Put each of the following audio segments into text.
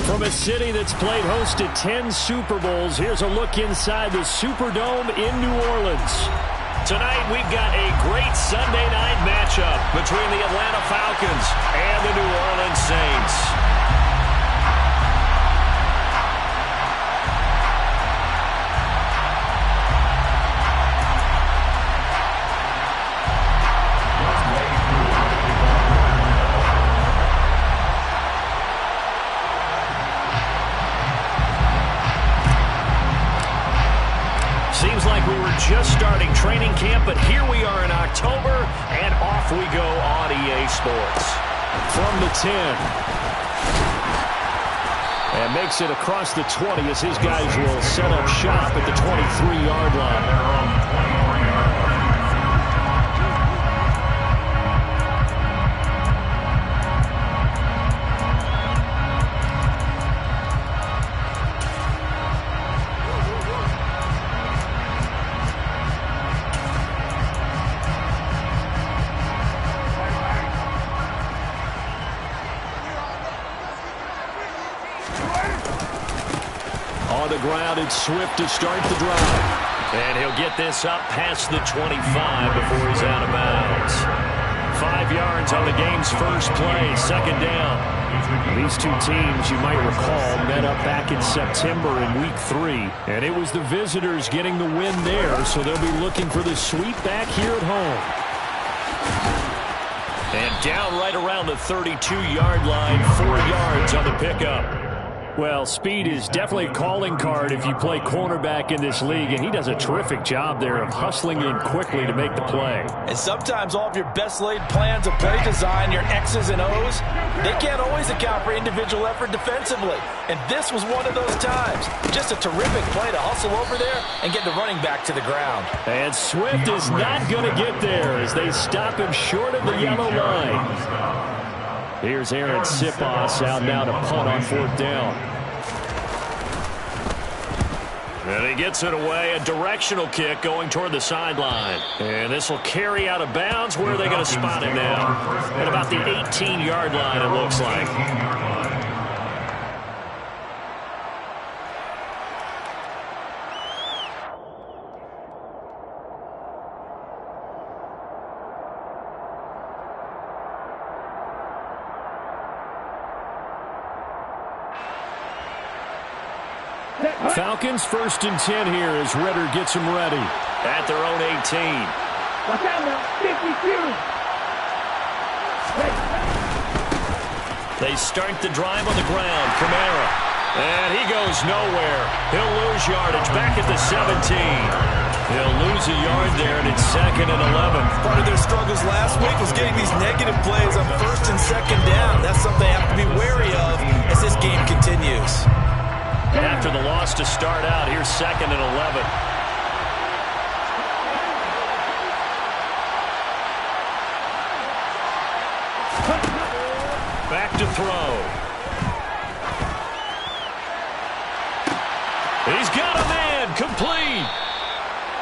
From a city that's played host to 10 Super Bowls, here's a look inside the Superdome in New Orleans. Tonight, we've got a great Sunday night matchup between the Atlanta Falcons and the New Orleans Saints. Seems like we were just starting training camp, but here we are in October, and off we go on EA Sports. From the 10. And makes it across the 20 as his guys will set up shop at the 23-yard line. On the ground, it's Swift to start the drive. And he'll get this up past the 25 before he's out of bounds. 5 yards on the game's first play, second down. These two teams, you might recall, met up back in September in Week 3. And it was the visitors getting the win there, so they'll be looking for the sweep back here at home. And down right around the 32-yard line, 4 yards on the pickup. Well, speed is definitely a calling card if you play cornerback in this league, and he does a terrific job there of hustling in quickly to make the play. And sometimes all of your best laid plans of play design, your X's and O's, they can't always account for individual effort defensively. And this was one of those times. Just a terrific play to hustle over there and get the running back to the ground. And Swift is not going to get there as they stop him short of the yellow line. Here's Aaron Sipos out now to punt on 4th down. And he gets it away, a directional kick going toward the sideline. And this will carry out of bounds. Where are they going to spot him now? At about the 18-yard line, it looks like. Falcons 1st and 10 here as Ritter gets them ready at their own 18. Watch out now, 52. They start the drive on the ground. Kamara. And he goes nowhere. He'll lose yardage back at the 17. He'll lose a yard there, and it's 2nd and 11. Part of their struggles last week was getting these negative plays on 1st and 2nd down. That's something they have to be wary of as this game continues. After the loss to start out, here's 2nd and 11. Back to throw. He's got a man, complete.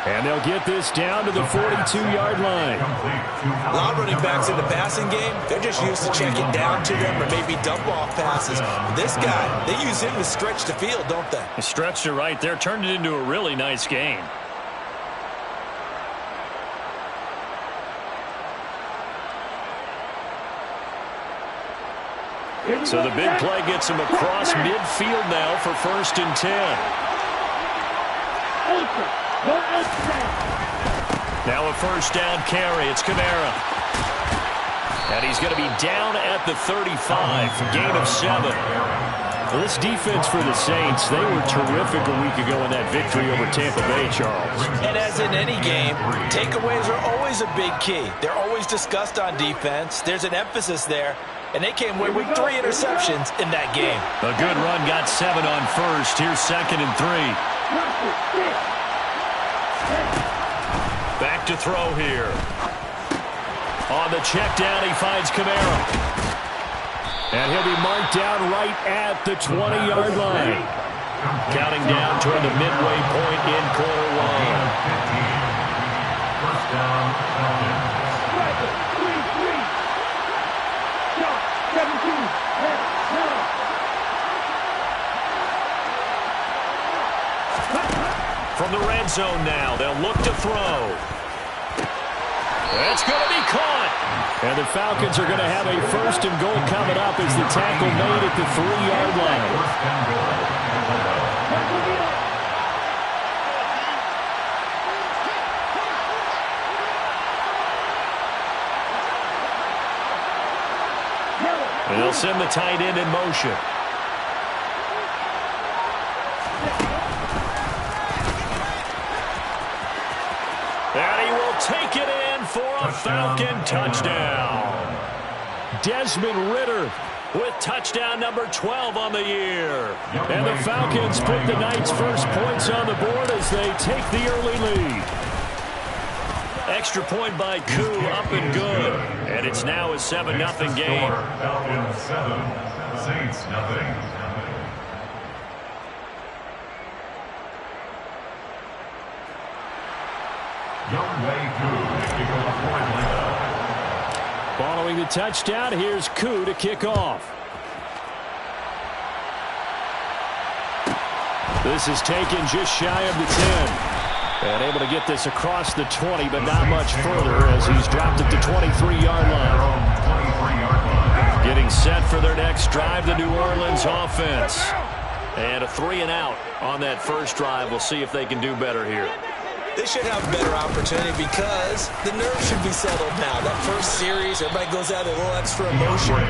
And they'll get this down to the 42-yard line. A lot of running backs in the passing game, they're just used to checking down to them or maybe dump-off passes. This guy, they use him to stretch the field, don't they? They stretched it right there, turned it into a really nice game. So the big play gets him across midfield now for 1st and 10. Now a 1st down carry. It's Kamara. And he's going to be down at the 35. Gain of 7. Well, this defense for the Saints, they were terrific a week ago in that victory over Tampa Bay, Charles. And as in any game, takeaways are always a big key. They're always discussed on defense. There's an emphasis there. And they came away with 3 interceptions in that game. A good run, got 7 on 1st. Here's 2nd and 3. Back to throw here. On the check down, he finds Kamara. And he'll be marked down right at the 20-yard line. Counting down toward the midway point in quarter 1. 3-3. 17. end zone now. They'll look to throw. That's going to be caught. And the Falcons are going to have a first and goal coming up as the tackle made at the 3-yard line. And they'll send the tight end in motion. And he will take it in for a Falcon touchdown. Desmond Ridder with touchdown number 12 on the year. And the Falcons put the Knights' first points on the board as they take the early lead. Extra point by Koo, up and good. And it's now a 7-0 game. Falcons 7, Saints 0. Following the touchdown, here's Koo to kick off. This is taken just shy of the 10. And able to get this across the 20, but not much further as he's dropped at the 23-yard line. Getting set for their next drive, the New Orleans offense. And a 3-and-out on that first drive. We'll see if they can do better here. They should have a better opportunity because the nerves should be settled now. That first series, everybody goes out with a little extra emotion.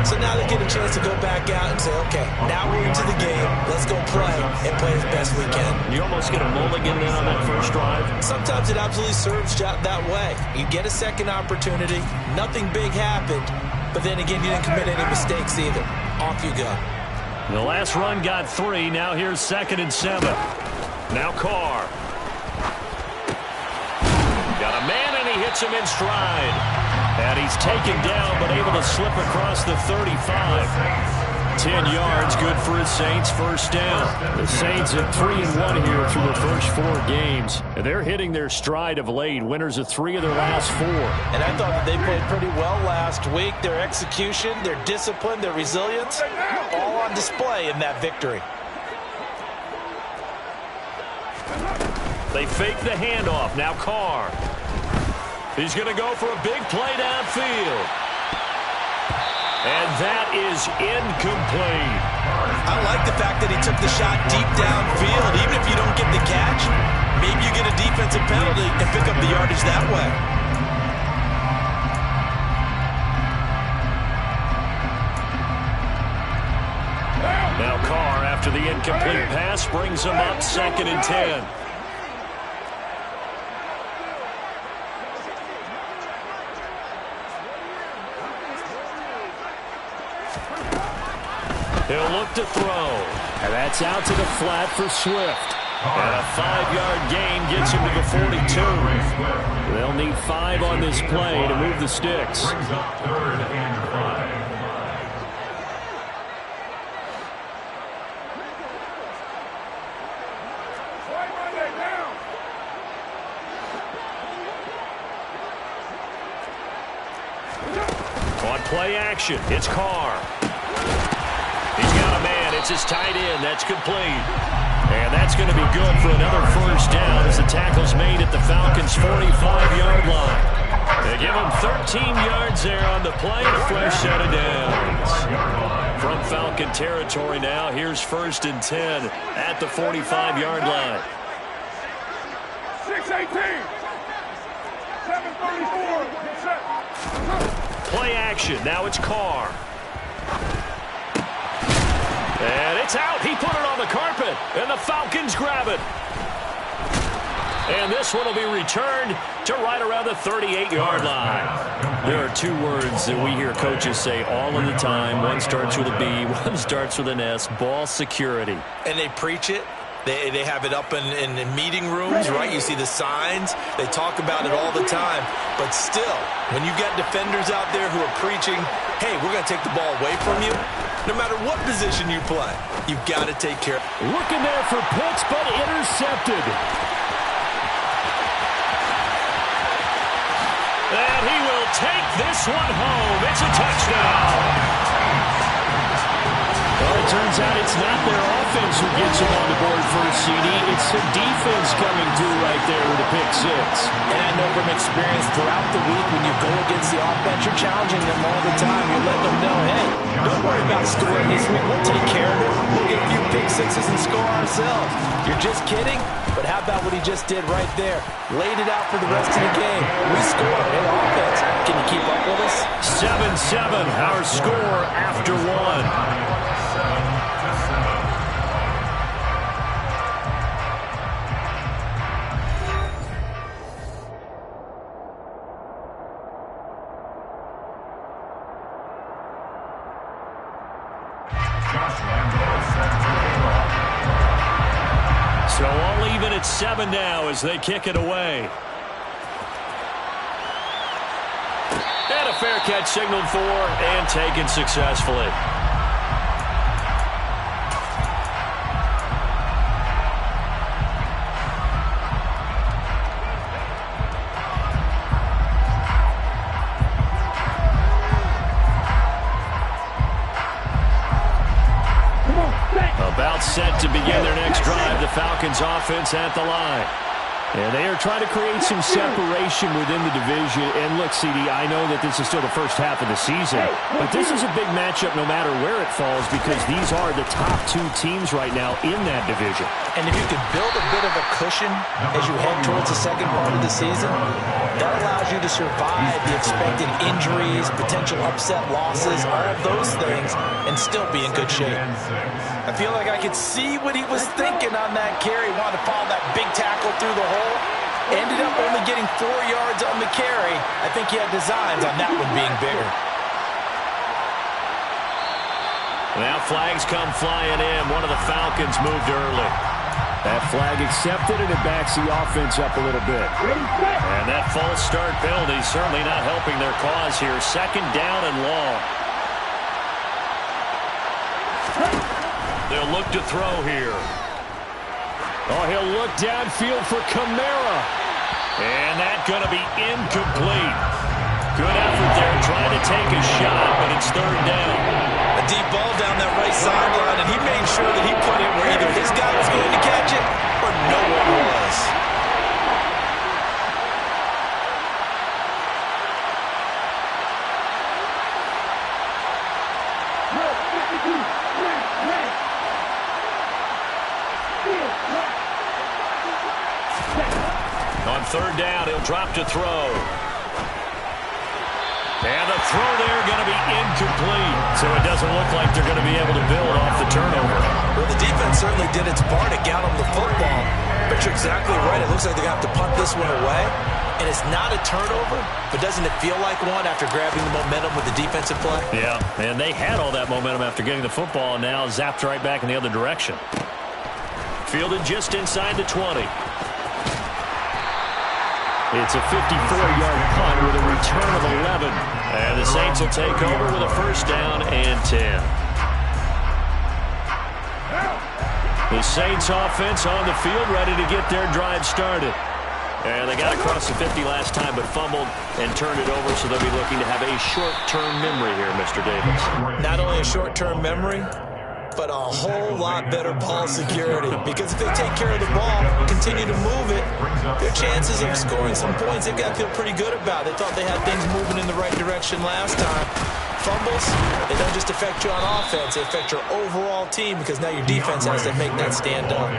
So now they get a chance to go back out and say, okay, now we're into the game. Let's go play and play as best we can. You almost get a mulligan then on that first drive. Sometimes it absolutely serves that way. You get a second opportunity. Nothing big happened. But then again, you didn't commit any mistakes either. Off you go. The last run got 3. Now here's 2nd and 7. Now Carr. Got a man, and he hits him in stride. And he's taken down, but able to slip across the 35. 10 yards, good for his Saints, first down. The Saints at 3-1 here through the first 4 games. And they're hitting their stride of late, winners of 3 of their last 4. And I thought that they played pretty well last week. Their execution, their discipline, their resilience, all on display in that victory. They fake the handoff. Now Carr. He's going to go for a big play downfield. And that is incomplete. I like the fact that he took the shot deep downfield. Even if you don't get the catch, maybe you get a defensive penalty and pick up the yardage that way. Now Carr, after the incomplete pass, brings him up 2nd and 10. He'll look to throw. And that's out to the flat for Swift. And a 5-yard gain gets him to the 42. They'll need 5 on this play to move the sticks. Brings up 3rd and 5. On play action, it's Carr. He's got a man. It's his tight end. That's complete. And that's going to be good for another first down as the tackle's made at the Falcons' 45-yard line. They give him 13 yards there on the play and a fresh set of downs. From Falcon territory now, here's 1st and 10 at the 45-yard line. 6-18. 7-34. Play action. Now it's Carr. And it's out. He put it on the carpet, and the Falcons grab it. And this one will be returned to right around the 38-yard line. There are 2 words that we hear coaches say all of the time. One starts with a B, one starts with an S, ball security. And they preach it. They have it up in meeting rooms, right? You see the signs. They talk about it all the time. But still, when you got defenders out there who are preaching, hey, we're going to take the ball away from you, no matter what position you play, you've got to take care. Looking there for Pitts, but intercepted. And he will take this one home. It's a touchdown. Well, turns out it's not their offense who gets them on the board first, CD. It's the defense coming through right there with a pick six. And I know from experience throughout the week when you go against the offense, you're challenging them all the time. You're letting them know, hey, don't worry about scoring this week. We'll take care of it. We'll get a few pick sixes and score ourselves. You're just kidding? But how about what he just did right there? Laid it out for the rest of the game. We scored. Hey, offense, can you keep up with us? 7-7, our score after one. So all even at 7 now as they kick it away. And a fair catch signaled for and taken successfully. About set to begin their next drive, the Falcons offense at the line. And they are trying to create some separation within the division. And look, CD, I know that this is still the first half of the season, but this is a big matchup no matter where it falls because these are the top two teams right now in that division. And if you can build a bit of a cushion as you head towards the second part of the season, that allows you to survive the expected injuries, potential upset losses, all of those things, and still be in good shape. I feel like I could see what he was thinking on that carry. Wanted to follow that big tackle through the hole. Ended up only getting 4 yards on the carry. I think he had designs on that one being bigger. Now flags come flying in. One of the Falcons moved early. That flag accepted, and it backs the offense up a little bit. And that false start penalty certainly not helping their cause here. Second down and long. They'll look to throw here. Oh, he'll look downfield for Kamara. And that's going to be incomplete. Good effort there trying to take a shot, but it's third down. A deep ball down that right sideline, and he made sure that he put it where either his guy was going to catch it or no one was. On third down, he'll drop to throw. And the throw there going to be incomplete. So it doesn't look like they're going to be able to build off the turnover. Well, the defense certainly did its part to get him the football. But you're exactly right. It looks like they're going to have to punt this one away. And it's not a turnover, but doesn't it feel like one after grabbing the momentum with the defensive play? Yeah, and they had all that momentum after getting the football, and now zapped right back in the other direction. Fielded just inside the 20. It's a 54-yard punt with a return of 11. And the Saints will take over with a first down and 10. The Saints offense on the field ready to get their drive started. And they got across the 50 last time but fumbled and turned it over, so they'll be looking to have a short-term memory here, Mr. Davis. Not only a short-term memory, but a whole lot better ball security. Because if they take care of the ball, continue to move it, their chances of scoring some points, they've got to feel pretty good about. They thought they had things moving in the right direction last time. Fumbles, they don't just affect you on offense, they affect your overall team because now your defense has to make that stand up.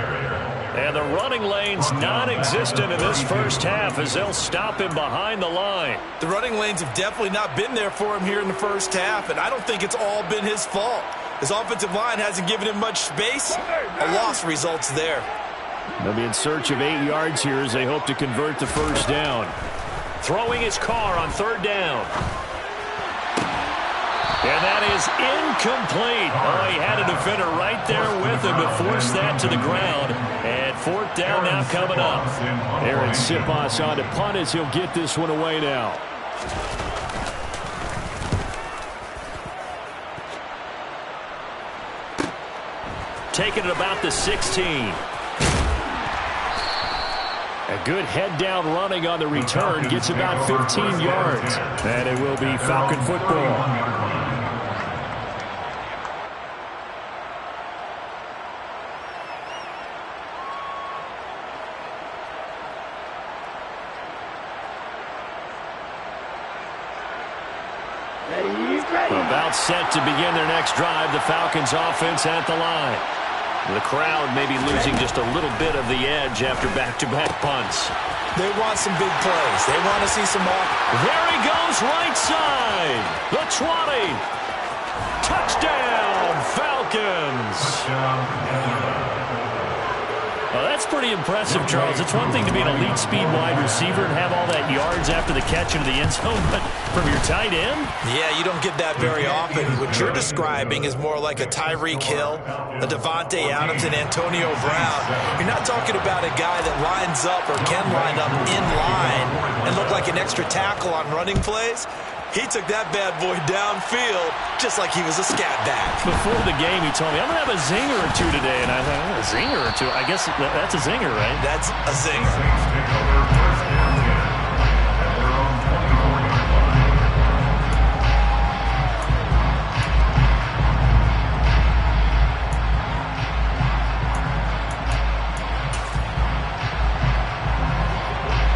And the running lane's non-existent in this first half as they'll stop him behind the line. The running lanes have definitely not been there for him here in the first half, and I don't think it's all been his fault. His offensive line hasn't given him much space. A loss results there. They'll be in search of 8 yards here as they hope to convert the first down. Throwing his car on third down. And that is incomplete. Oh, he had a defender right there with him to force that to the ground. And fourth down now coming up. Aaron Siposs on to punt as he'll get this one away now. Taking it about the 16. A good head-down running on the return. Gets about 15 yards. And it will be Falcon football. About set to begin their next drive, the Falcons offense at the line. The crowd may be losing just a little bit of the edge after back-to-back punts. They want some big plays. They want to see some more. There he goes, right side. The 20. Touchdown, Falcons. Well, that's pretty impressive, Charles. It's one thing to be an elite speed wide receiver and have all that yards after the catch into the end zone, but from your tight end? Yeah, you don't get that very often. What you're describing is more like a Tyreek Hill, a Devontae Adams, and Antonio Brown. You're not talking about a guy that lines up or can line up in line and look like an extra tackle on running plays. He took that bad boy downfield just like he was a scat back. Before the game, he told me, I'm going to have a zinger or two today. And I thought, a zinger or two? I guess that's a zinger, right? That's a zinger.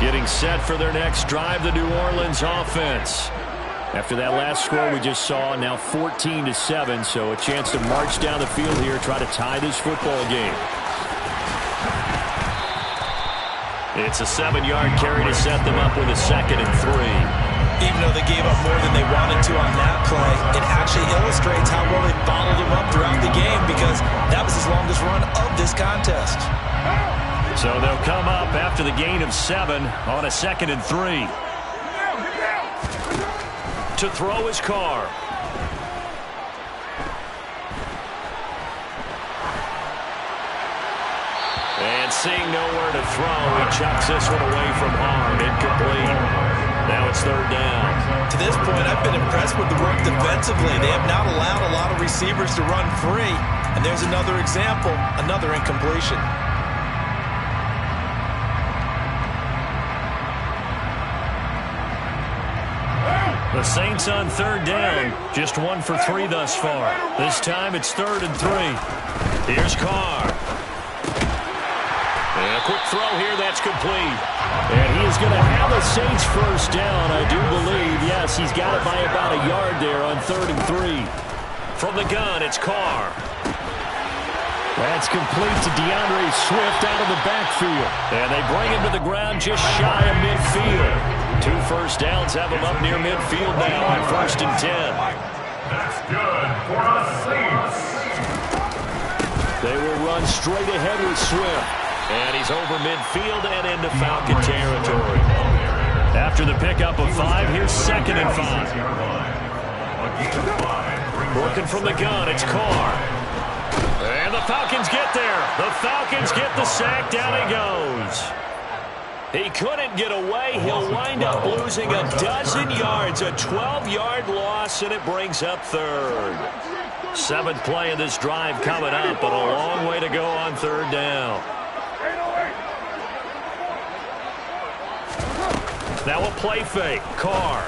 Getting set for their next drive, the New Orleans offense. After that last score we just saw, now 14-7, so a chance to march down the field here, try to tie this football game. It's a 7-yard carry to set them up with a 2nd and 3. Even though they gave up more than they wanted to on that play, it actually illustrates how well they followed them up throughout the game because that was his longest run of this contest. So they'll come up after the gain of 7 on a 2nd and 3. To throw his car. And seeing nowhere to throw, he chucks this one away from harm. Incomplete. Now it's 3rd down. To this point, I've been impressed with the work defensively. They have not allowed a lot of receivers to run free. And there's another example, another incompletion. The Saints on 3rd down. Just 1 for 3 thus far. This time it's 3rd and 3. Here's Carr. And a quick throw here, that's complete. And he is going to have the Saints first down, I do believe. Yes, he's got it by about a yard there on 3rd and 3. From the gun, it's Carr. That's complete to DeAndre Swift out of the backfield. And they bring him to the ground just shy of midfield. 2 first downs have him up near midfield now on 1st and 10. That's good for the Saints. They will run straight ahead with Swift. And he's over midfield and into Falcon territory. After the pickup of 5, here's 2nd and 5. Working from the gun, it's Carr. And the Falcons get there. The Falcons get the sack. Down he goes. He couldn't get away. He'll wind up losing a dozen yards. A 12-yard loss, and it brings up 3rd. 7th play of this drive coming up, but a long way to go on 3rd down. Now a play fake. Carr.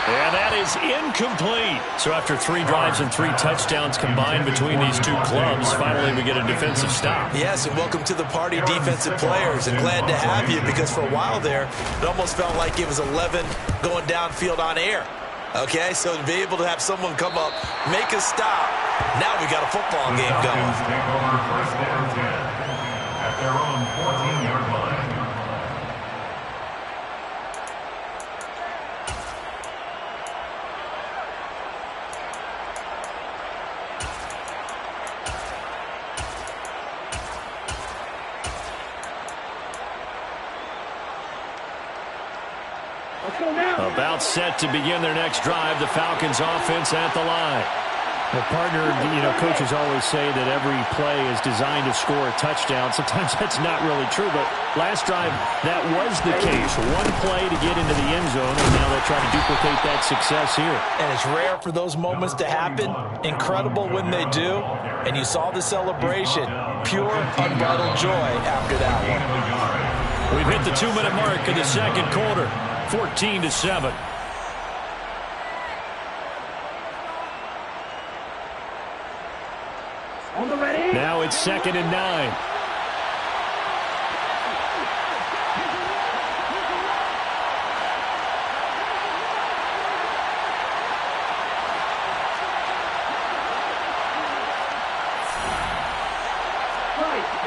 And that is incomplete. So after 3 drives and 3 touchdowns combined between these two clubs, finally we get a defensive stop. Yes, and welcome to the party, defensive players. And glad to have you because for a while there, it almost felt like it was 11 going downfield on air. Okay, so to be able to have someone come up, make a stop, now we got a football game going. Take over 1st and 10 at their own 14-yard line. About set to begin their next drive, the Falcons offense at the line. Well, partner, coaches always say that every play is designed to score a touchdown. Sometimes that's not really true, but last drive, that was the case. 1 play to get into the end zone, and now they'll try to duplicate that success here. And it's rare for those moments to happen. Incredible when they do. And you saw the celebration. Pure, unbridled joy after that one. We've hit the 2-minute mark in the 2nd quarter. 14-7. Now it's 2nd and 9.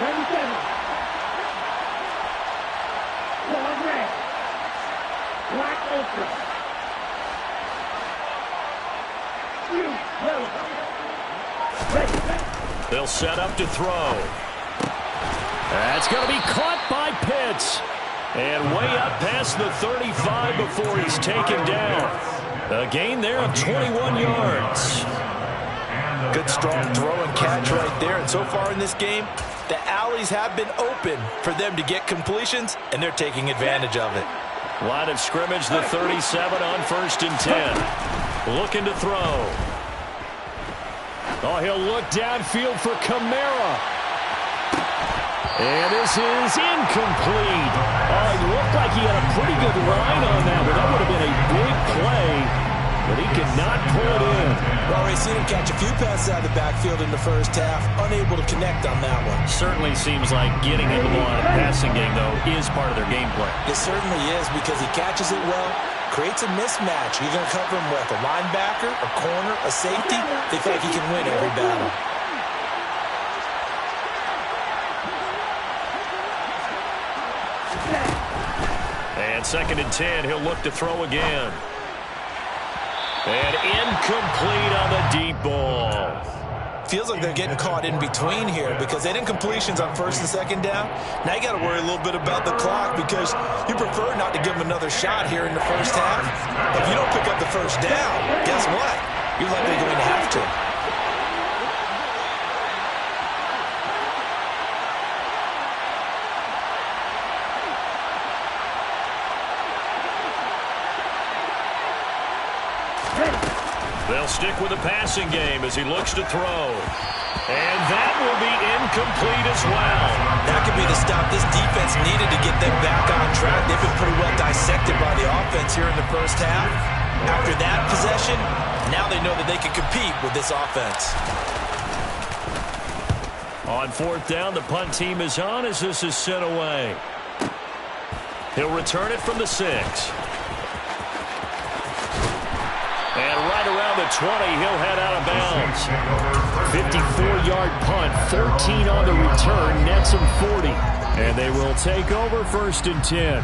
97. Long red. Black ultra. You, yellow. Ready. They'll set up to throw. That's going to be caught by Pitts. And way up past the 35 before he's taken down. A gain there of 21 yards. Good strong throw and catch right there. And so far in this game, the alleys have been open for them to get completions, and they're taking advantage of it. Line of scrimmage, the 37 on 1st and 10. Looking to throw. Oh, he'll look downfield for Kamara. And this is incomplete. Oh, it looked like he had a pretty good line on that, but that would have been a big play. But he could not pull it in. Well, we've seen him catch a few passes out of the backfield in the first half. Unable to connect on that one. Certainly seems like getting him the ball in the passing game, though, is part of their game plan. It certainly is because he catches it well, creates a mismatch. You're going to cover him with a linebacker, a corner, a safety. They feel like he can win every battle. And 2nd and 10, he'll look to throw again. And incomplete on the deep ball. Feels like they're getting caught in between here because they didn't completions on 1st and 2nd down. Now you got to worry a little bit about the clock because you prefer not to give them another shot here in the first half. If you don't pick up the first down, guess what? You're likely going to have to. They'll stick with the passing game as he looks to throw. And that will be incomplete as well. That could be the stop this defense needed to get them back on track. They've been pretty well dissected by the offense here in the first half. After that possession, now they know that they can compete with this offense. On 4th down, the punt team is on as this is sent away. He'll return it from the 6. And right around the 20, he'll head out of bounds. 54-yard punt, 13 on the return, nets him 40. And they will take over 1st and 10.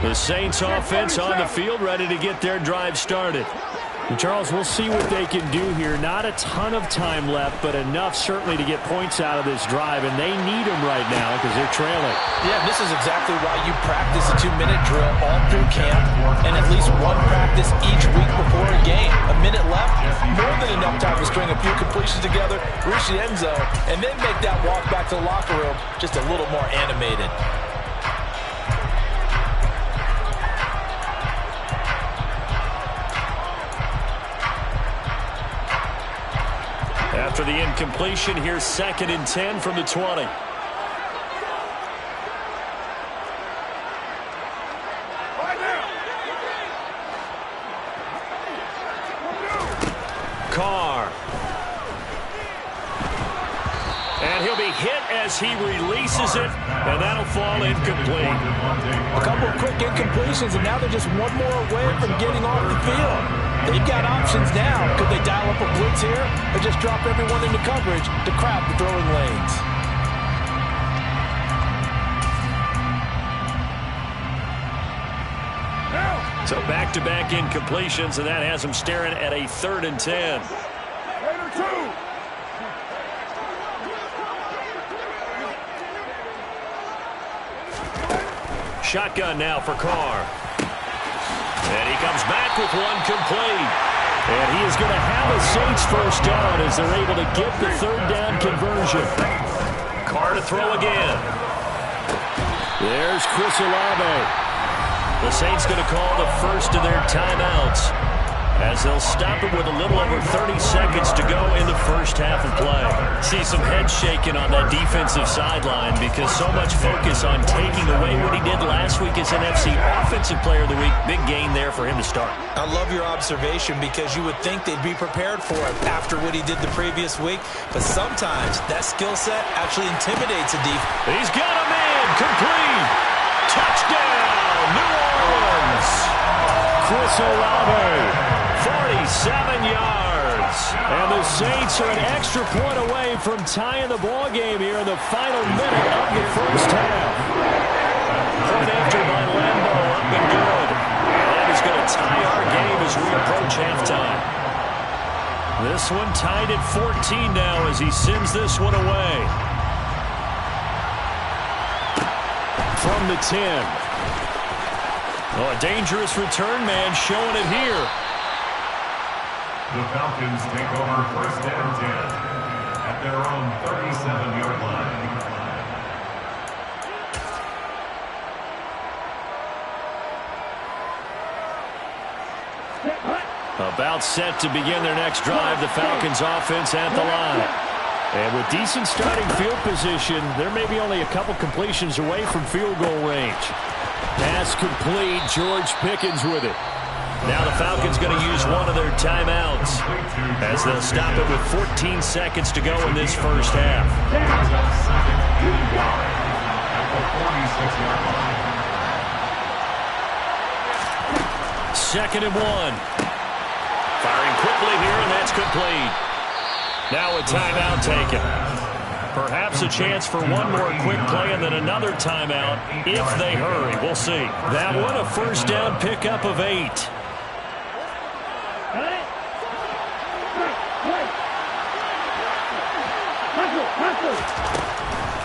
The Saints offense on the field, ready to get their drive started. And Charles, we'll see what they can do here. Not a ton of time left, but enough certainly to get points out of this drive, and they need them right now because they're trailing. Yeah, this is exactly why you practice a 2-minute drill all through camp and at least one practice each week before a game. A minute left, more than enough time to string a few completions together, reach the end zone, and then make that walk back to the locker room just a little more animated. After the incompletion, here's 2nd and 10 from the 20. Carr. And he'll be hit as he releases it, and that'll fall incomplete. A couple of quick incompletions, and now they're just one more away from getting off the field. They've got options now. Could they dial up a blitz here or just drop everyone into coverage to crowd the throwing lanes? So back-to-back incompletions, and that has them staring at a 3rd and 10. Shotgun now for Carr. And he comes back with one complete. And he is going to have a Saints first down as they're able to get the 3rd down conversion. Carr to throw again. There's Chris Olave. The Saints going to call the first of their timeouts as they'll stop it with a little over 30 seconds to go in the first half of play. See some head shaking on that defensive sideline because so much focus on taking away what he did last week as NFC Offensive Player of the Week. Big gain there for him to start. I love your observation because you would think they'd be prepared for it after what he did the previous week, but sometimes that skill set actually intimidates a defense. He's got him in. Complete. Touchdown, New Orleans. Chris Olave, 47 yards. and the Saints are an extra point away from tying the ball game here in the final minute of the first half. Point after by Lambo, up and good. That is going to tie our game as we approach halftime. This one tied at 14 now as he sends this one away. From the 10. Oh, a dangerous return man showing it here. The Falcons take over first and 10 at their own 37-yard line. About set to begin their next drive, the Falcons offense at the line. And with decent starting field position, there may be only a couple completions away from field goal range. Pass complete, George Pickens with it. Now the Falcons going to use one of their timeouts as they'll stop it with 14 seconds to go in this first half. Second and 1. Firing quickly here, and that's complete. Now a timeout taken. Perhaps a chance for one more quick play and then another timeout if they hurry. We'll see. That one a first down pickup of 8.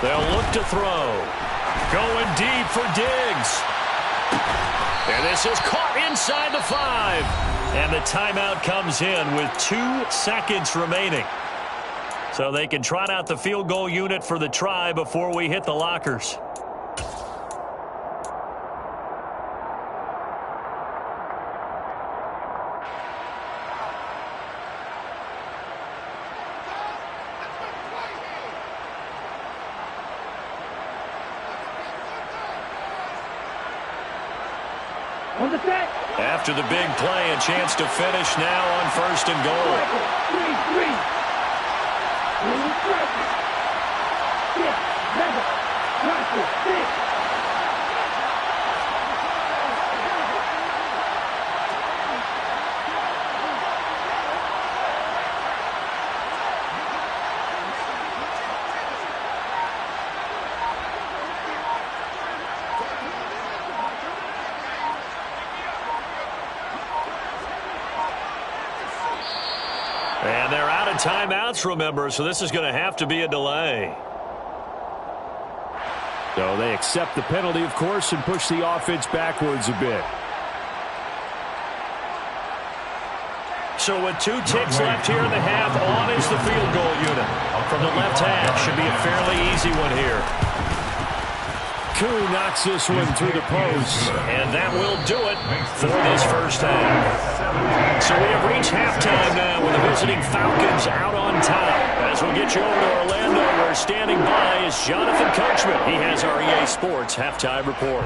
They'll look to throw. Going deep for Diggs. And this is caught inside the 5. And the timeout comes in with 2 seconds remaining. So they can trot out the field goal unit for the try before we hit the lockers. After the big play, a chance to finish now on first and goal. And they're out of timeouts, remember, so this is going to have to be a delay. So they accept the penalty, of course, and push the offense backwards a bit. So with 2 ticks left here in the half, on is the field goal unit. From the left half, should be a fairly easy one here. Koo knocks this one through the post. And that will do it for this first half. So we have reached halftime now with the visiting Falcons out on top. As we get you over to Orlando, where standing by is Jonathan Coachman. He has our EA Sports halftime report.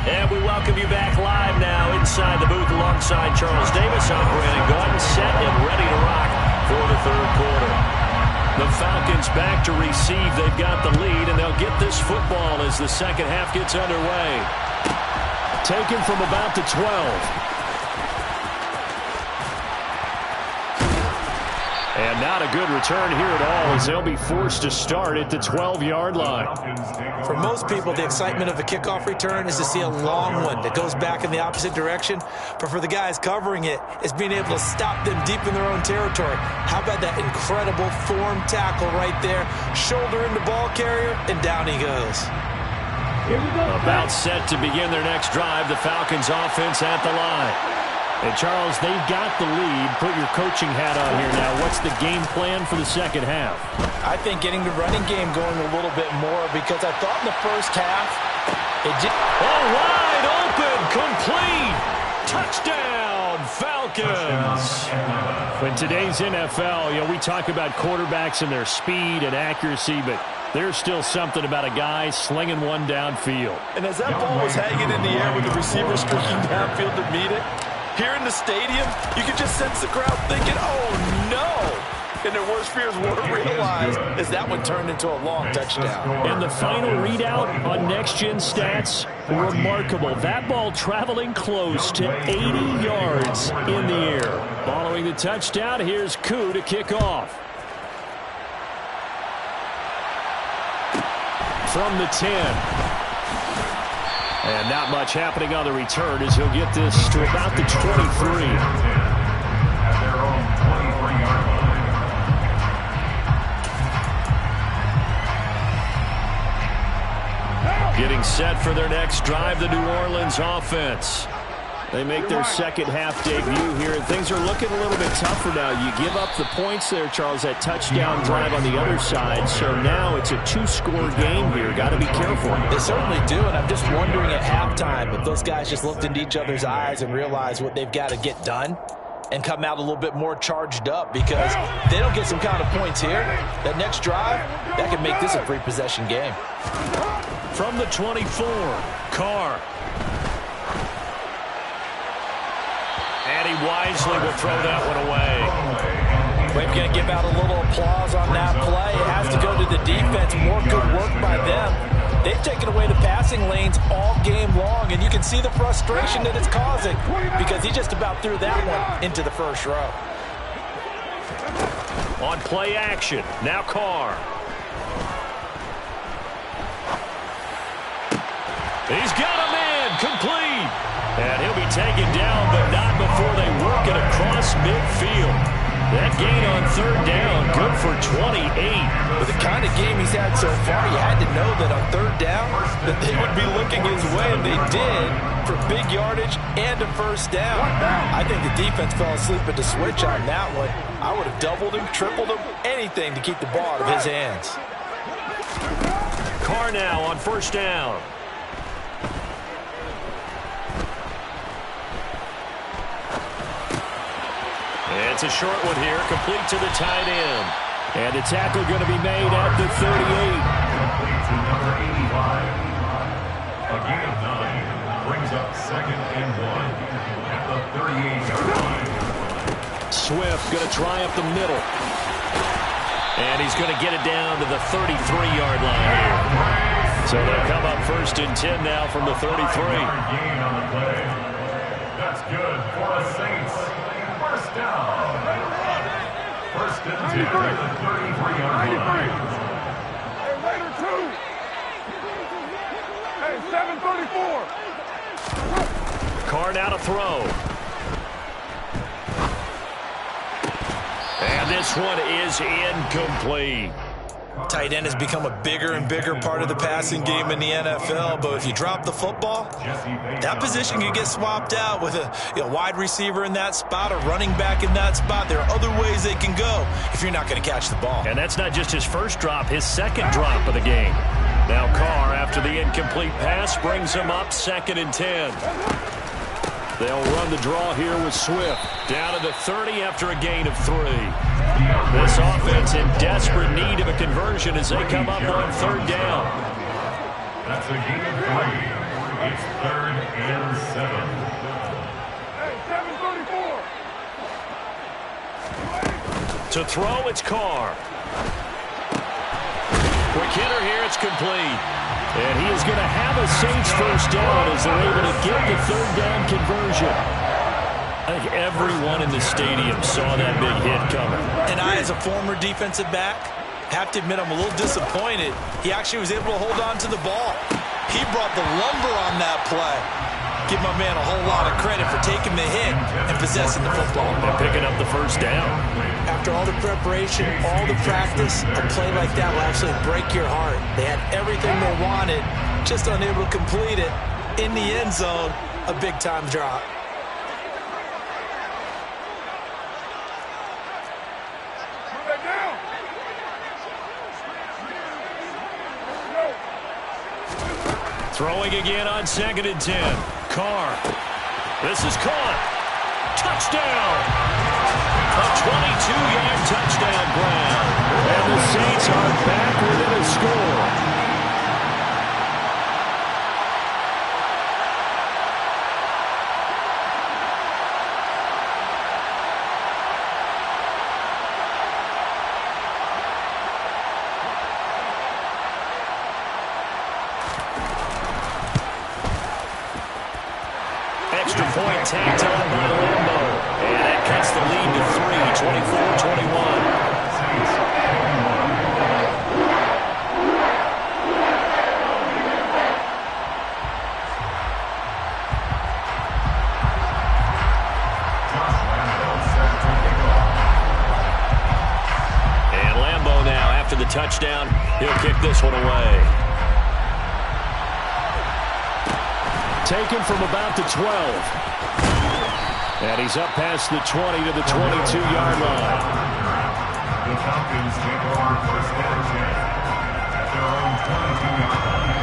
And we welcome you back live now inside the booth alongside Charles Davis. I'm Brandon Gordon, set and ready to rock for the third quarter. The Falcons back to receive. They've got the lead, and they'll get this football as the second half gets underway. Taken from about the 12. And not a good return here at all as they'll be forced to start at the 12-yard line. For most people, the excitement of a kickoff return is to see a long one that goes back in the opposite direction. But for the guys covering it, it's being able to stop them deep in their own territory. How about that incredible form tackle right there? Shoulder in the ball carrier, and down he goes. Here we go. About set to begin their next drive. The Falcons offense at the line. And Charles, they've got the lead. Put your coaching hat on here now. What's the game plan for the second half? I think getting the running game going a little bit more, because I thought in the first half it just... Oh, wide open, complete, touchdown, Falcons. In today's NFL, we talk about quarterbacks and their speed and accuracy, but there's still something about a guy slinging one downfield. And as that ball was hanging in the air with the receiver streaking downfield to meet it, here in the stadium, you could just sense the crowd thinking, oh, no. And their worst fears were realized as that one turned into a long touchdown. And the final readout on Next Gen Stats, remarkable. That ball traveling close to 80 yards in the air. Following the touchdown, here's Koo to kick off. From the 10. And not much happening on the return as he'll get this to about the 23. At their own 23-yard line. Getting set for their next drive, the New Orleans offense. They make their second half debut here, and things are looking a little bit tougher now. You give up the points there, Charles, that touchdown drive on the other side. So now it's a two-score game here. Got to be careful. They certainly do, and I'm just wondering at halftime if those guys just looked into each other's eyes and realized what they've got to get done and come out a little bit more charged up, because if they don't get some kind of points here, that next drive, that could make this a three-possession game. From the 24, Carr. And he wisely will throw that one away. We're going to give out a little applause on that play. It has to go to the defense. More good work by them. They've taken away the passing lanes all game long, and you can see the frustration that it's causing, because he just about threw that one into the first row. On play action, now Carr. He's got a man, complete. And he'll be taken down, but not before they work it across midfield. That gain on third down, good for 28. With the kind of game he's had so far, you had to know that on third down that they would be looking his way, and they did, for big yardage and a first down. I think the defense fell asleep at the switch on that one. I would have doubled him, tripled him, anything to keep the ball out of his hands. Carr now on first down. It's a short one here, complete to the tight end. And the tackle going to be made at the 38. Complete to number 85. A gain of 9 brings up 2nd and 1 at the 38-yard line. Swift going to try up the middle. And he's going to get it down to the 33-yard line here. So they'll come up 1st and 10 now from the 33. Gain on the play. That's good for the Saints. First down. 1st and 10 at the 33-yard line. Hey, Raider 2. Hey, 734. Carr now to throw. And this one is incomplete. Tight end has become a bigger and bigger part of the passing game in the NFL, but if you drop the football, that position can get swapped out with a wide receiver in that spot, a running back in that spot. There are other ways they can go if you're not going to catch the ball. And that's not just his first drop, his second drop of the game. Now Carr, after the incomplete pass, brings him up 2nd and 10. They'll run the draw here with Swift. Down to the 30 after a gain of 3. This offense in desperate need of a conversion as they come up on 3rd down. That's a gain of 3. It's 3rd and 7. Hey, 734. To throw, it's Carr. Quick hitter here, it's complete. And he is going to have a Saints first down as they're able to get the 3rd down conversion. I think everyone in the stadium saw that big hit coming. And I, as a former defensive back, have to admit I'm a little disappointed. He actually was able to hold on to the ball. He brought the lumber on that play. Give my man a whole lot of credit for taking the hit and possessing the football. And picking up the first down. After all the preparation, all the practice, a play like that will actually break your heart. They had everything they wanted, just unable to complete it in the end zone. A big-time drop. Move it down. Throwing again on 2nd and 10. Carr. This is caught. Touchdown. A 22-yard touchdown grab. And the Saints are back within a score. Extra point tacked on by Lambo. And that cuts the lead to 3, 24-21. And Lambo now, after the touchdown, he'll kick this one away. Taken from about the 12. And he's up past the 20 to the 22-yard line. The Falcons take over 1st and 10 at their own 22-yard line.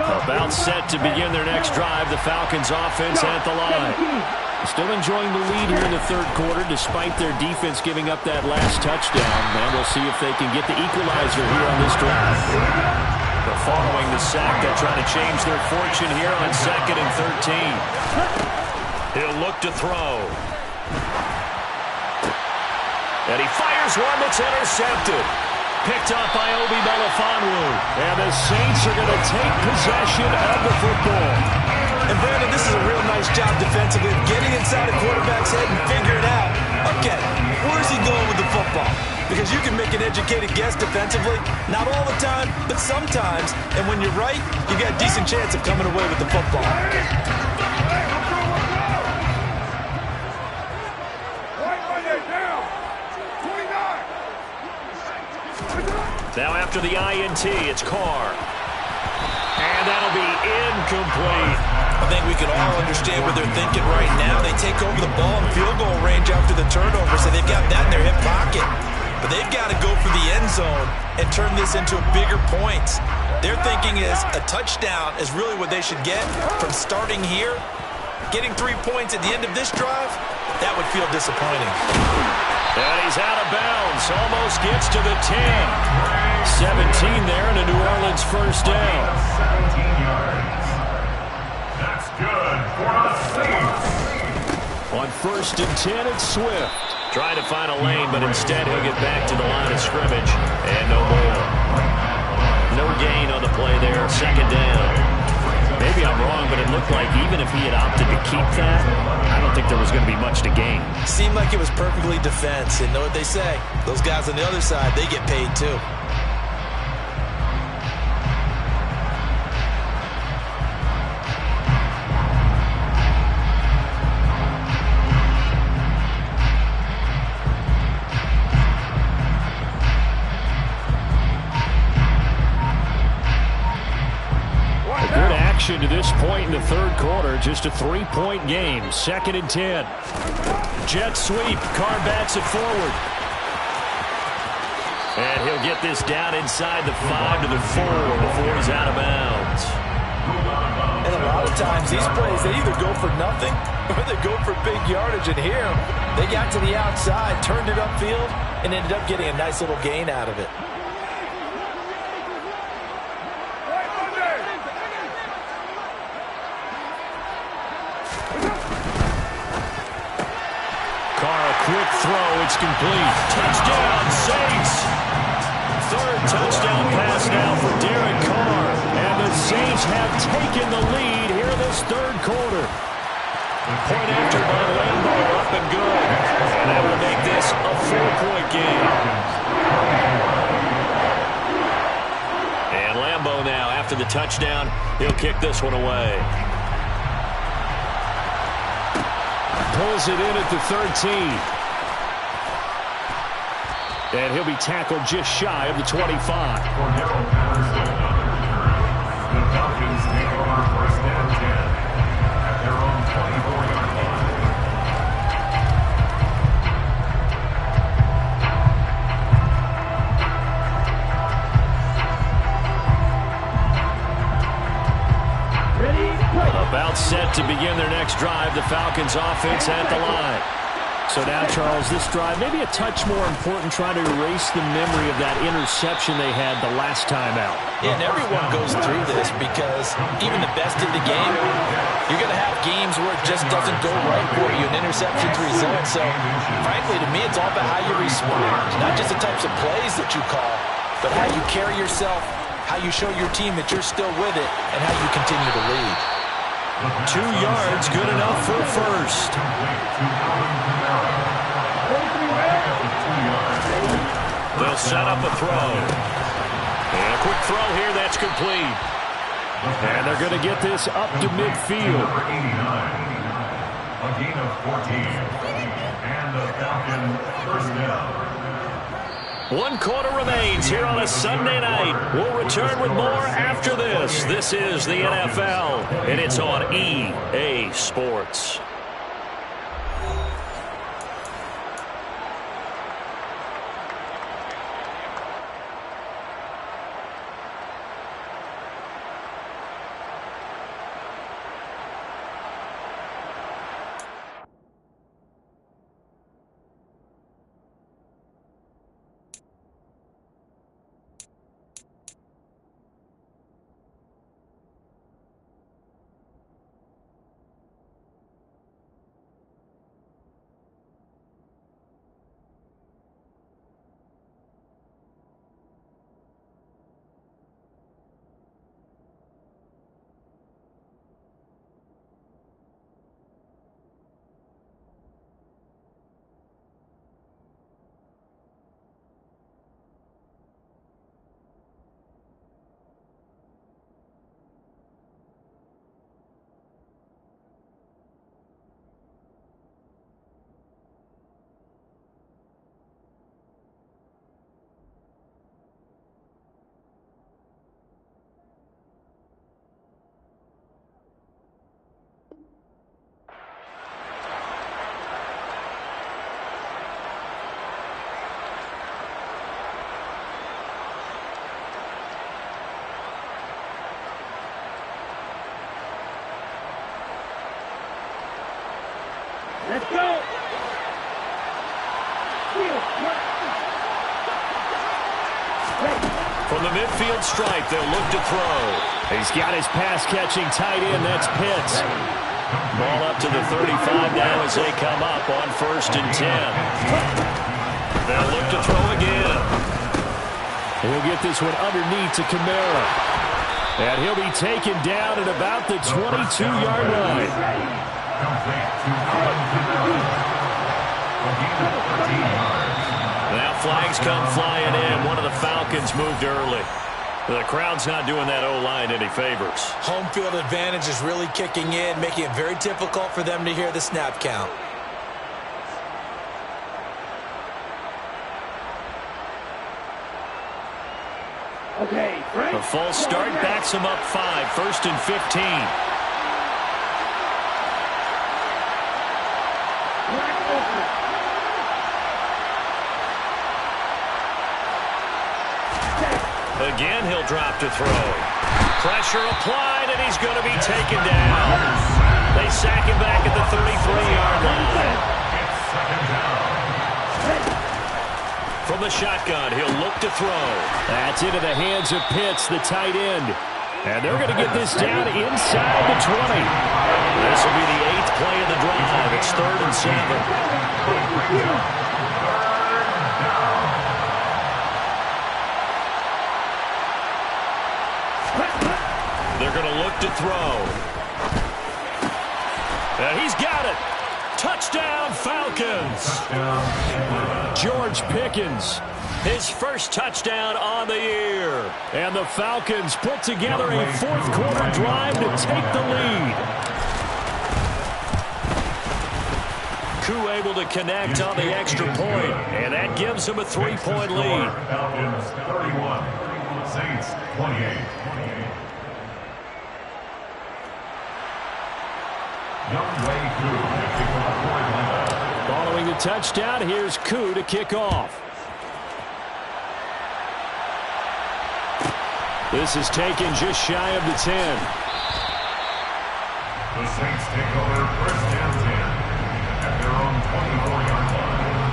About set to begin their next drive. The Falcons offense at the line. Still enjoying the lead here in the third quarter despite their defense giving up that last touchdown. And we'll see if they can get the equalizer here on this drive. But following the sack, they'll try to change their fortune here on 2nd and 13. He'll look to throw. And he fires one that's intercepted. Picked up by Obi Melifonwu. And the Saints are going to take possession of the football. And Brandon, this is a real nice job defensively of getting inside a quarterback's head and figuring out, okay, where's he going with the football? Because you can make an educated guess defensively, not all the time, but sometimes. And when you're right, you got a decent chance of coming away with the football. Now after the INT, it's Carr. And that'll be incomplete. I think we can all understand what they're thinking right now. They take over the ball in field goal range after the turnover, so they've got that in their hip pocket. But they've got to go for the end zone and turn this into bigger points. Their thinking is a touchdown is really what they should get from starting here. Getting 3 points at the end of this drive, that would feel disappointing. And he's out of bounds. Almost gets to the 10. 17 there and a New Orleans first down. 17 yards. That's good for the Saints. On 1st and 10, it's Swift. Trying to find a lane, but instead he'll get back to the line of scrimmage. And no more. No gain on the play there. 2nd down. Maybe I'm wrong, but it looked like even if he had opted to keep that, I don't think there was going to be much to gain. Seemed like it was perfectly defense. And know what they say? Those guys on the other side, they get paid too. To this point in the third quarter, just a 3-point game. 2nd and 10. Jet sweep. Carr bats it forward. And he'll get this down inside the 5 to the 4 before he's out of bounds. And a lot of times these plays, they either go for nothing or they go for big yardage. And here, they got to the outside, turned it upfield, and ended up getting a nice little gain out of it. Quick throw, it's complete. Touchdown, Saints! Third touchdown pass now for Derek Carr. And the Saints have taken the lead here in this third quarter. Point after by Lambo, up and good. And that will make this a 4-point game. And Lambo now after the touchdown. He'll kick this one away. Pulls it in at the 13. And he'll be tackled just shy of the 25. The Falcons take over first and 10 at their own 24-yard line. About set to begin their next drive. The Falcons offense at the line. So now, Charles, this drive maybe a touch more important, trying to erase the memory of that interception they had the last time out. Yeah, and everyone goes through this because even the best in the game, you're going to have games where it just doesn't go right for you, and interceptions result. So, frankly, to me, it's all about how you respond, not just the types of plays that you call, but how you carry yourself, how you show your team that you're still with it, and how you continue to lead. 2 yards, good enough for a first. They'll set up a throw. And a quick throw here, that's complete. And they're going to get this up to midfield. Number 89, a gain of 14. And the Falcon first down. 1 quarter remains here on a Sunday night. We'll return with more after this. This is the NFL, and it's on EA Sports. Let's go. From the midfield stripe, they'll look to throw. He's got his pass-catching tight end. That's Pitts. Ball up to the 35 now as they come up on 1st and 10. They'll look to throw again. He'll get this one underneath to Kamara. And he'll be taken down at about the 22-yard line. Now flags come flying in. One of the Falcons moved early. The crowd's not doing that O-line any favors. Home field advantage is really kicking in, making it very difficult for them to hear the snap count. Okay, Frank. A false start backs him up 5, 1st and 15. Again, he'll drop to throw. Pressure applied, and he's going to be taken down. They sack him back at the 33-yard line. From the shotgun, he'll look to throw. That's into the hands of Pitts, the tight end. And they're going to get this down inside the 20. This will be the 8th play of the drive. It's 3rd and 7. They're going to look to throw. And he's got it. Touchdown, Falcons. George Pickens His first touchdown on the year. And the Falcons put together a fourth-quarter drive to take the lead. Koo able to connect on the extra point, and that gives him a 3-point lead. Falcons 31, Saints 28. Following the touchdown, here's Koo to kick off. This is taken just shy of the 10. The Saints take over first and 10 at their own 24-yard line.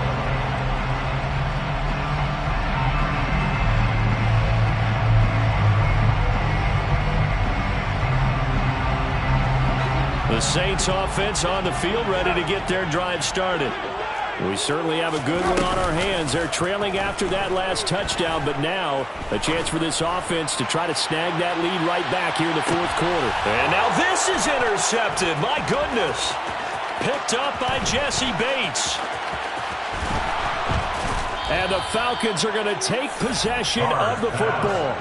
The Saints offense on the field ready to get their drive started. We certainly have a good one on our hands. They're trailing after that last touchdown, but now a chance for this offense to try to snag that lead right back here in the fourth quarter. And now this is intercepted. My goodness. Picked up by Jesse Bates. And the Falcons are going to take possession of the football.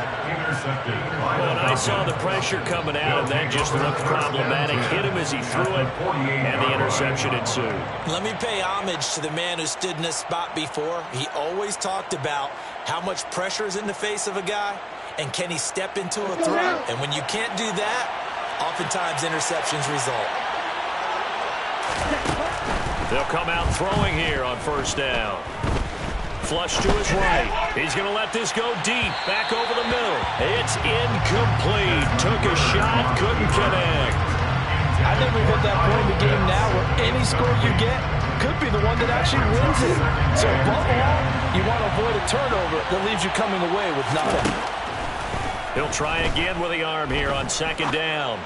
Well, I saw the pressure coming at him. That just looked problematic. Hit him as he threw it, and the interception ensued. Let me pay homage to the man who stood in this spot before. He always talked about how much pressure is in the face of a guy, and can he step into a throw. And when you can't do that, oftentimes interceptions result. They'll come out throwing here on first down. Flush to his right. He's going to let this go deep. Back over the middle. It's incomplete. Took a shot. Couldn't connect. I think we've hit that point in the game now where any score you get could be the one that actually wins it. So above all, you want to avoid a turnover that leaves you coming away with nothing. He'll try again with the arm here on second down.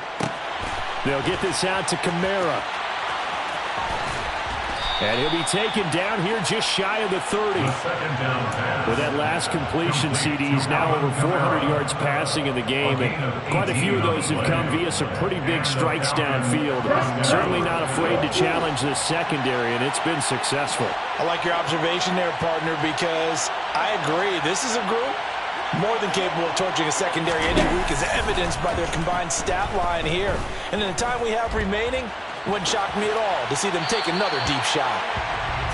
They'll get this out to Kamara. And he'll be taken down here just shy of the 30. With that last completion, CD's now over 400 yards passing in the game, and quite a few of those have come via some pretty big strikes downfield. Certainly not afraid to challenge the secondary, and it's been successful. I like your observation there, partner, because I agree. This is a group more than capable of torching a secondary any week, as evidenced by their combined stat line here. And in the time we have remaining, wouldn't shock me at all to see them take another deep shot.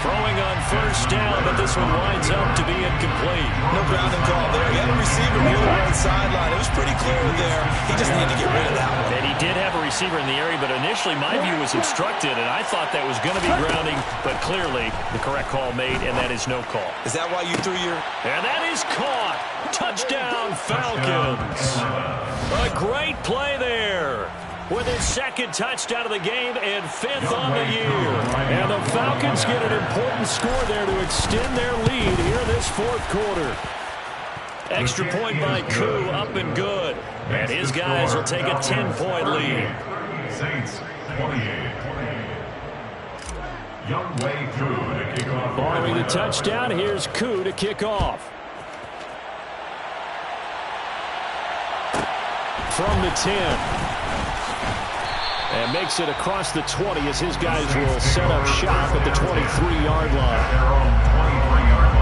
Throwing on first down, but this one winds up to be incomplete. No grounding call there. He had a receiver near the right sideline. It was pretty clear there. He just needed to get rid of that one. And he did have a receiver in the area, but initially my view was obstructed, and I thought that was going to be grounding, but clearly the correct call made, and that is no call. Is that why you threw your... And that is caught. Touchdown, Falcons. A great play there. With his second touchdown of the game and fifth on the year. And the Falcons get an important score there to extend their lead here in this fourth quarter. Extra point by Koo, up and good. And his guys will take a 10-point lead. Saints 28. Young Wei Koo to kick off. Following the touchdown, here's Koo to kick off. From the 10. And makes it across the 20 as his guys will set up shop at the 23-yard line. Their own 23-yard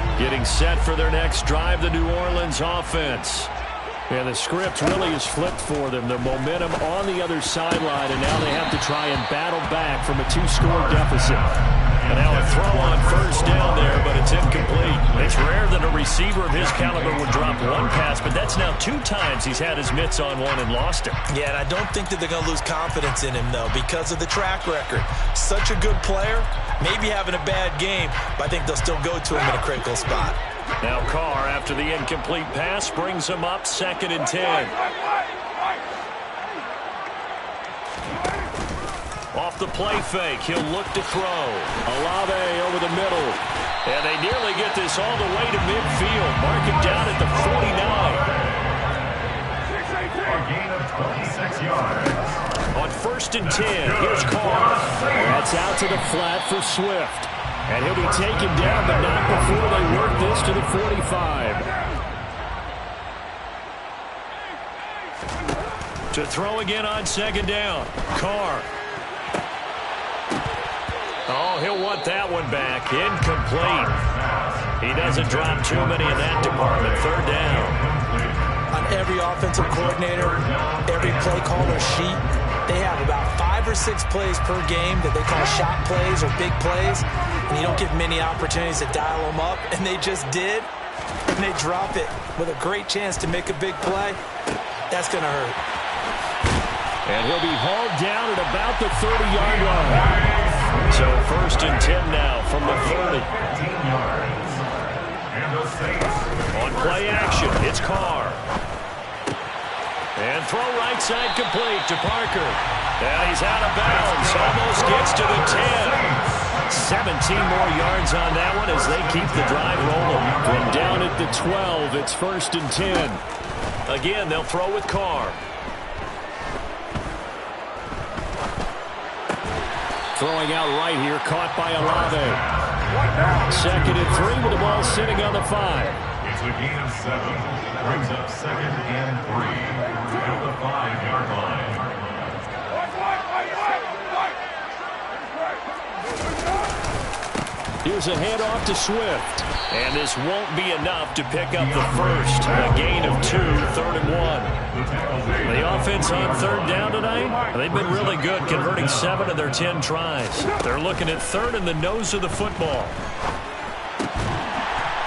line. Getting set for their next drive, the New Orleans offense. And the script really is flipped for them. The momentum on the other sideline, and now they have to try and battle back from a 2-score deficit. And now a throw on first down there, but it's incomplete. It's rare that a receiver of his caliber would drop one pass, but that's now 2 times he's had his mitts on one and lost it. Yeah, and I don't think that they're going to lose confidence in him, though, because of the track record. Such a good player, maybe having a bad game, but I think they'll still go to him in a critical spot. Now Carr, after the incomplete pass, brings him up 2nd and 10. Off the play fake, he'll look to throw. Olave over the middle. And they nearly get this all the way to midfield. Mark him down at the 49. A gain of 26 yards. On 1st and 10, here's Carr. That's out to the flat for Swift. And he'll be taken down, but not before they work this to the 45. To throw again on second down. Carr. Oh, he'll want that one back. Incomplete. He doesn't drop too many in that department. Third down. On every offensive coordinator, every play caller sheet, they have about 5 or 6 plays per game that they call shot plays or big plays, and you don't get many opportunities to dial them up, and they just did, and they drop it with a great chance to make a big play. That's going to hurt. And he'll be hauled down at about the 30-yard line. So first and 10 now from the 30. On play action, it's Carr. And throw right side complete to Parker. And he's out of bounds. Almost gets to the 10. 17 more yards on that one as they keep the drive rolling. From down at the 12, it's first and 10. Again, they'll throw with Carr. Throwing out right here, caught by Olave. Second and 3 with the ball sitting on the 5. It's a gain of 7. Brings up second and 3 at the 5-yard line. Here's a handoff to Swift. And this won't be enough to pick up the first. A gain of 2, third and 1. The offense on third down tonight, they've been really good, converting 7 of their 10 tries. They're looking at third in the nose of the football.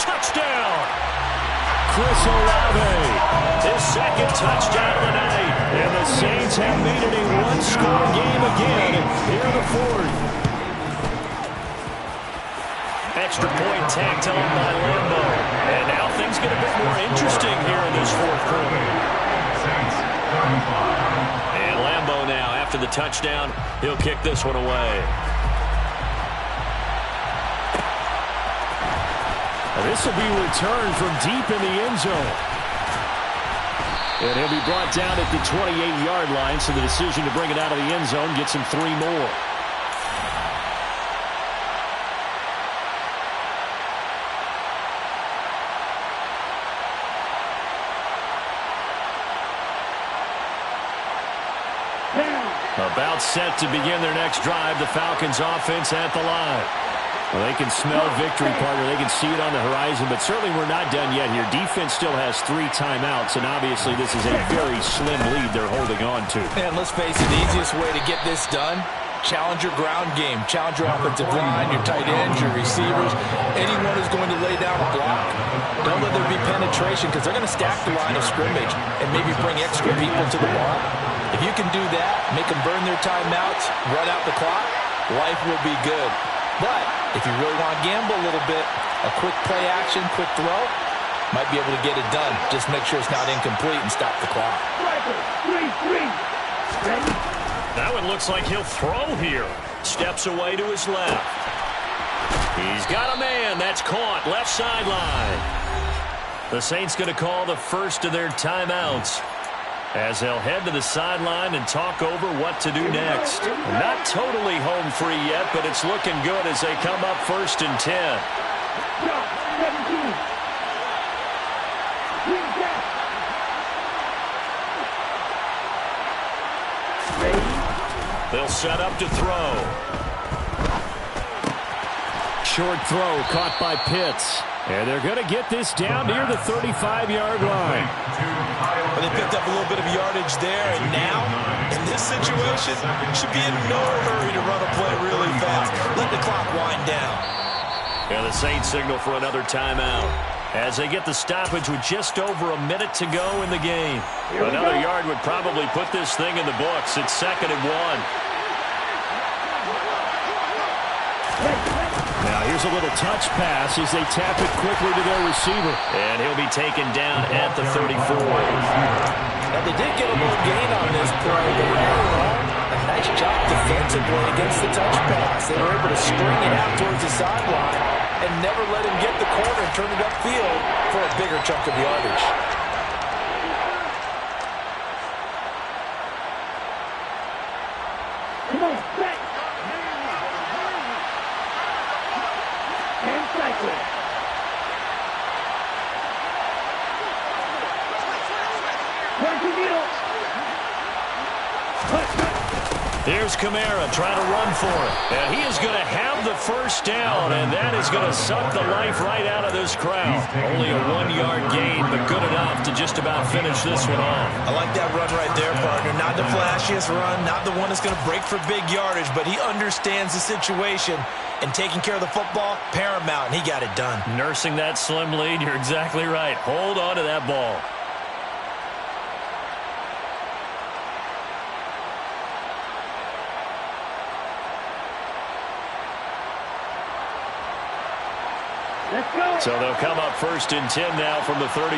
Touchdown! Chris Olave. His second touchdown of the night. And the Saints have made it a one-score game again here in the fourth. Extra point tacked on by Lambo. And now things get a bit more interesting here in this fourth quarter. And Lambo now, after the touchdown, he'll kick this one away. This will be returned from deep in the end zone. And he'll be brought down at the 28-yard line, so the decision to bring it out of the end zone gets him 3 more. About set to begin their next drive, the Falcons offense at the line. Well, they can smell victory, partner. They can see it on the horizon, but certainly we're not done yet here. Defense still has 3 timeouts, and obviously this is a very slim lead they're holding on to. And let's face it, the easiest way to get this done, challenge your ground game. Challenge your offensive line, your tight ends, your receivers, anyone who's going to lay down a block. Don't let there be penetration because they're going to stack the line of scrimmage and maybe bring extra people to the ball. If you can do that, make them burn their timeouts, run out the clock, life will be good. But if you really want to gamble a little bit, a quick play action, quick throw, might be able to get it done. Just make sure it's not incomplete and stop the clock. That one looks like he'll throw here. Steps away to his left. He's got a man. That's caught. Left sideline. The Saints going to call the first of their timeouts as they'll head to the sideline and talk over what to do next. Not totally home free yet, but it's looking good as they come up first and 10. They'll set up to throw. Short throw caught by Pitts. And they're going to get this down near the 35-yard line. Well, they picked up a little bit of yardage there, and now, in this situation, should be in no hurry to run a play really fast. Let the clock wind down. And the Saints signal for another timeout as they get the stoppage with just over a minute to go in the game. Another yard would probably put this thing in the books. It's 2nd and 1. Now here's a little touch pass as they tap it quickly to their receiver. And he'll be taken down at the 34. Now they did get a little gain on this play, but a nice job defensively against the touch pass. They were able to string it out towards the sideline and never let him get the corner and turn it upfield for a bigger chunk of yardage. Come on, back. And cycle. Work the middle. There's Kamara trying to run for it. And he is going to have the first down, and that is going to suck the life right out of this crowd. Only a 1-yard gain, but good enough to just about finish this one off. I like that run right there, partner. Not the flashiest run, not the one that's going to break for big yardage, but he understands the situation, and taking care of the football, paramount, and he got it done. Nursing that slim lead, you're exactly right. Hold on to that ball. Let's go. So they'll come up 1st and 10 now from the 33.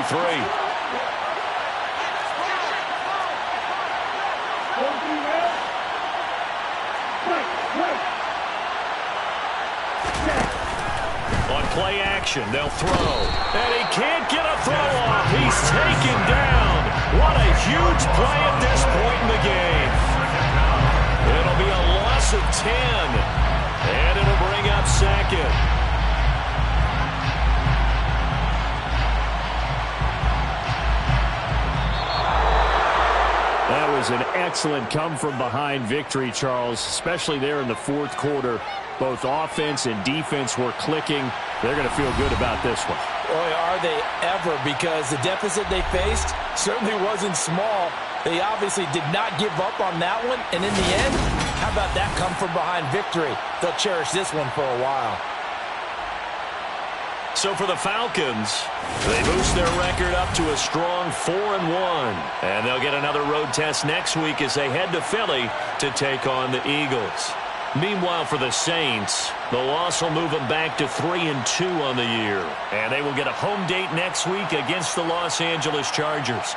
On play action, they'll throw. And he can't get a throw off. He's taken down. What a huge play at this point in the game. It'll be a loss of 10. And it'll bring up 2nd. That was an excellent come-from-behind victory, Charles, especially there in the 4th quarter. Both offense and defense were clicking. They're going to feel good about this one. Boy, are they ever, because the deficit they faced certainly wasn't small. They obviously did not give up on that one, and in the end, how about that come-from-behind victory? They'll cherish this one for a while. So for the Falcons, they boost their record up to a strong 4-1. And they'll get another road test next week as they head to Philly to take on the Eagles. Meanwhile, for the Saints, the loss will move them back to 3-2 on the year. And they will get a home date next week against the Los Angeles Chargers.